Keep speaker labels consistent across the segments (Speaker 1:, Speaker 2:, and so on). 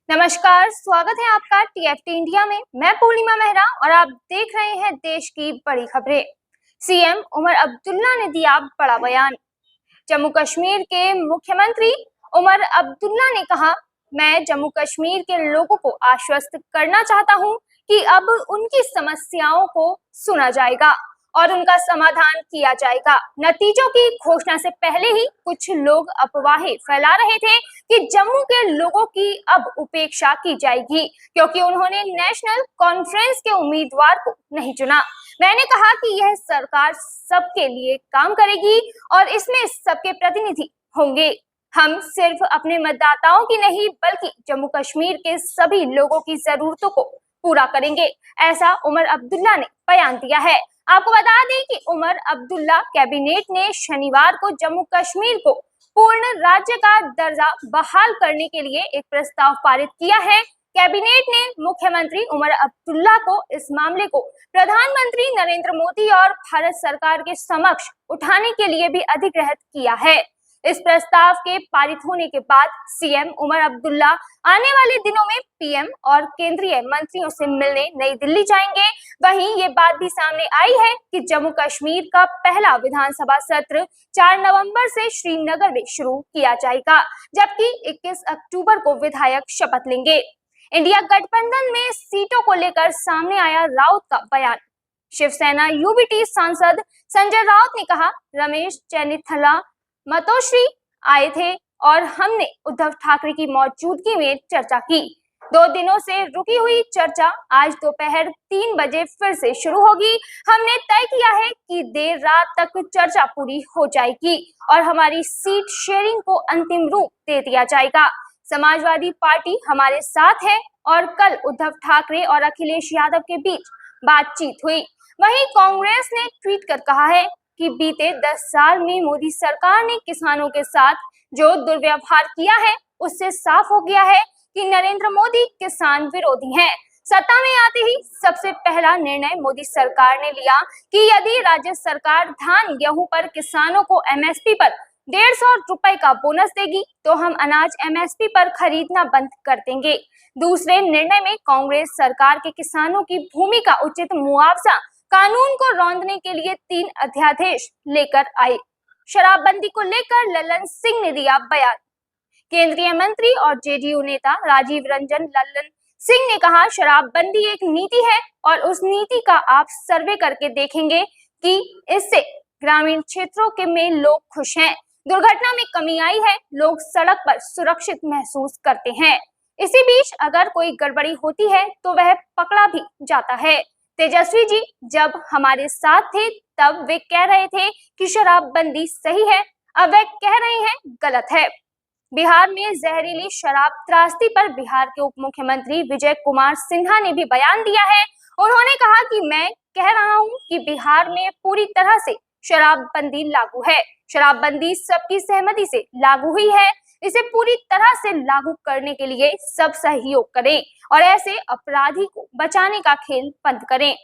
Speaker 1: नमस्कार, स्वागत है आपका टीएफटी इंडिया में। मैं पूर्णिमा मेहरा और आप देख रहे हैं देश की बड़ी खबरें। सीएम उमर अब्दुल्ला ने दिया बड़ा बयान। जम्मू कश्मीर के मुख्यमंत्री उमर अब्दुल्ला ने कहा, मैं जम्मू कश्मीर के लोगों को आश्वस्त करना चाहता हूं कि अब उनकी समस्याओं को सुना जाएगा और उनका समाधान किया जाएगा। नतीजों की घोषणा से पहले ही कुछ लोग अफवाहें फैला रहे थे कि जम्मू के लोगों की अब उपेक्षा की जाएगी क्योंकि उन्होंने नेशनल कॉन्फ्रेंस के उम्मीदवार को नहीं चुना। मैंने कहा कि यह सरकार सबके लिए काम करेगी और इसमें सबके प्रतिनिधि होंगे। हम सिर्फ अपने मतदाताओं की नहीं बल्कि जम्मू कश्मीर के सभी लोगों की जरूरतों को पूरा करेंगे, ऐसा उमर अब्दुल्ला ने बयान दिया है। आपको बता दें कि उमर अब्दुल्ला कैबिनेट ने शनिवार को जम्मू कश्मीर को पूर्ण राज्य का दर्जा बहाल करने के लिए एक प्रस्ताव पारित किया है। कैबिनेट ने मुख्यमंत्री उमर अब्दुल्ला को इस मामले को प्रधानमंत्री नरेंद्र मोदी और भारत सरकार के समक्ष उठाने के लिए भी अधिग्रहित किया है। इस प्रस्ताव के पारित होने के बाद सीएम उमर अब्दुल्ला आने वाले दिनों में पीएम और केंद्रीय मंत्रियों से मिलने नई दिल्ली जाएंगे। वहीं ये बात भी सामने आई है कि जम्मू कश्मीर का पहला विधानसभा सत्र 4 नवंबर से श्रीनगर में शुरू किया जाएगा, जबकि 21 अक्टूबर को विधायक शपथ लेंगे। इंडिया गठबंधन में सीटों को लेकर सामने आया राउत का बयान। शिवसेना यूबीटी सांसद संजय राउत ने कहा, रमेश चेन्निथला मतोश्री आए थे और हमने उद्धव ठाकरे की मौजूदगी में चर्चा की। 2 दिनों से रुकी हुई चर्चा आज दोपहर 3 बजे फिर से शुरू होगी। हमने तय किया है कि देर रात तक चर्चा पूरी हो जाएगी और हमारी सीट शेयरिंग को अंतिम रूप दे दिया जाएगा। समाजवादी पार्टी हमारे साथ है और कल उद्धव ठाकरे और अखिलेश यादव के बीच बातचीत हुई। वहीं कांग्रेस ने ट्वीट कर कहा है कि बीते 10 साल में मोदी सरकार ने किसानों के साथ जो दुर्व्यवहार किया है उससे साफ हो गया है कि नरेंद्र मोदी किसान विरोधी हैं। सत्ता में आते ही सबसे पहला निर्णय मोदी सरकार ने लिया कि यदि राज्य सरकार धान गेहूं पर किसानों को एमएसपी पर 150 रुपए का बोनस देगी तो हम अनाज एमएसपी पर खरीदना बंद कर देंगे। दूसरे निर्णय में कांग्रेस सरकार के किसानों की भूमि का उचित मुआवजा कानून को रौंदने के लिए 3 अध्यादेश लेकर आए। शराबबंदी को लेकर लल्लन सिंह ने दिया बयान। केंद्रीय मंत्री और जेडीयू नेता राजीव रंजन लल्लन सिंह ने कहा, शराबबंदी एक नीति है और उस नीति का आप सर्वे करके देखेंगे कि इससे ग्रामीण क्षेत्रों के में लोग खुश हैं, दुर्घटना में कमी आई है, लोग सड़क पर सुरक्षित महसूस करते हैं। इसी बीच अगर कोई गड़बड़ी होती है तो वह पकड़ा भी जाता है। तेजस्वी जी जब हमारे साथ थे तब वे कह रहे थे कि शराबबंदी सही है, अब वे कह रहे हैं गलत है। बिहार में जहरीली शराब त्रासदी पर बिहार के उप मुख्यमंत्री विजय कुमार सिन्हा ने भी बयान दिया है। उन्होंने कहा कि मैं कह रहा हूं कि बिहार में पूरी तरह से शराबबंदी लागू है। शराबबंदी सबकी सहमति से लागू हुई है, इसे पूरी तरह से लागू करने के लिए सब सहयोग करें और ऐसे अपराधी को बचाने का खेल बंद करें।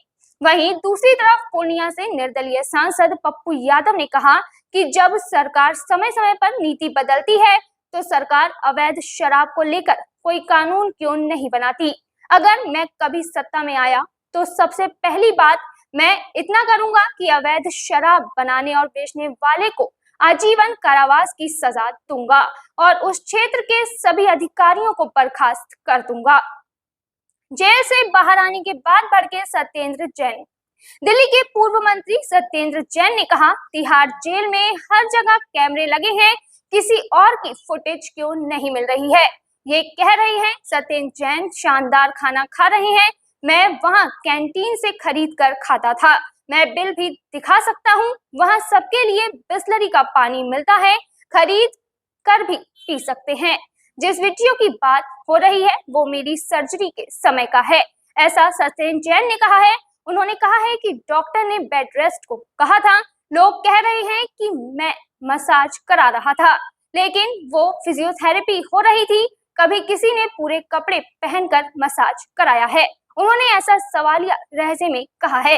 Speaker 1: वहीं दूसरी तरफ पूर्णिया से निर्दलीय सांसद पप्पू यादव ने कहा कि जब सरकार समय समय पर नीति बदलती है तो सरकार अवैध शराब को लेकर कोई कानून क्यों नहीं बनाती। अगर मैं कभी सत्ता में आया तो सबसे पहली बात मैं इतना करूंगा कि अवैध शराब बनाने और बेचने वाले को आजीवन कारावास की सजा दूंगा और उस क्षेत्र के सभी अधिकारियों को बर्खास्त कर दूंगा। जेल से बाहर आने के बाद भड़के सत्येंद्र जैन। दिल्ली के पूर्व मंत्री सत्येंद्र जैन ने कहा, तिहाड़ जेल में हर जगह कैमरे लगे हैं, किसी और की फुटेज क्यों नहीं मिल रही है। ये कह रहे हैं सत्येंद्र जैन शानदार खाना खा रहे हैं, मैं वहां कैंटीन से खरीद कर खाता था, मैं बिल भी दिखा सकता हूं, वहां सबके लिए बिस्लरी का पानी मिलता है, खरीद कर भी पी सकते हैं। जिस वीडियो की बात हो रही है वो मेरी सर्जरी के समय का है, ऐसा सत्येंद्र जैन ने कहा है। उन्होंने कहा है कि डॉक्टर ने बेड रेस्ट को कहा था, लोग कह रहे हैं कि मैं मसाज करा रहा था लेकिन वो फिजियोथेरेपी हो रही थी, कभी किसी ने पूरे कपड़े पहनकर मसाज कराया है, उन्होंने ऐसा सवालिया लहजे में कहा है।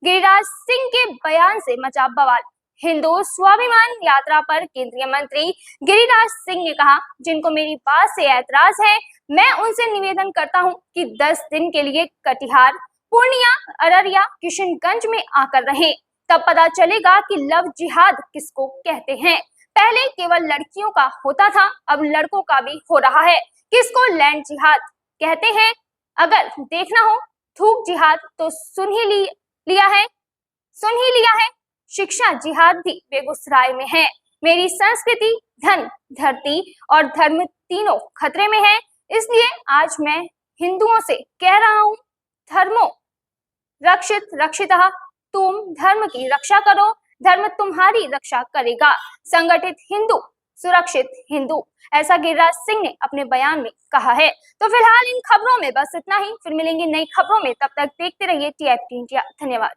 Speaker 1: गिरिराज सिंह के बयान से मचा बवाल। हिंदू स्वाभिमान यात्रा पर केंद्रीय मंत्री गिरिराज सिंह ने कहा, जिनको मेरी बात से ऐतराज है, मैं उनसे निवेदन करता हूं कि 10 दिन के लिए कटिहार, पूर्णिया, अररिया, किशनगंज में आकर रहें। तब पता चलेगा कि लव जिहाद किसको कहते हैं। पहले केवल लड़कियों का होता था, अब लड़कों का भी हो रहा है। किसको लैंड जिहाद कहते हैं? अगर देखना हो थूक जिहाद तो सुन ही लिया है। शिक्षा जिहाद भी बेगूसराय में है। मेरी संस्कृति, धन, धरती और धर्म तीनों खतरे में है। इसलिए आज मैं हिंदुओं से कह रहा हूं, धर्मो रक्षितः, तुम धर्म की रक्षा करो, धर्म तुम्हारी रक्षा करेगा। संगठित हिंदू, सुरक्षित हिंदू, ऐसा गिरिराज सिंह ने अपने बयान में कहा है। तो फिलहाल इन खबरों में बस इतना ही। फिर मिलेंगे नई खबरों में, तब तक देखते रहिए TFT इंडिया। धन्यवाद।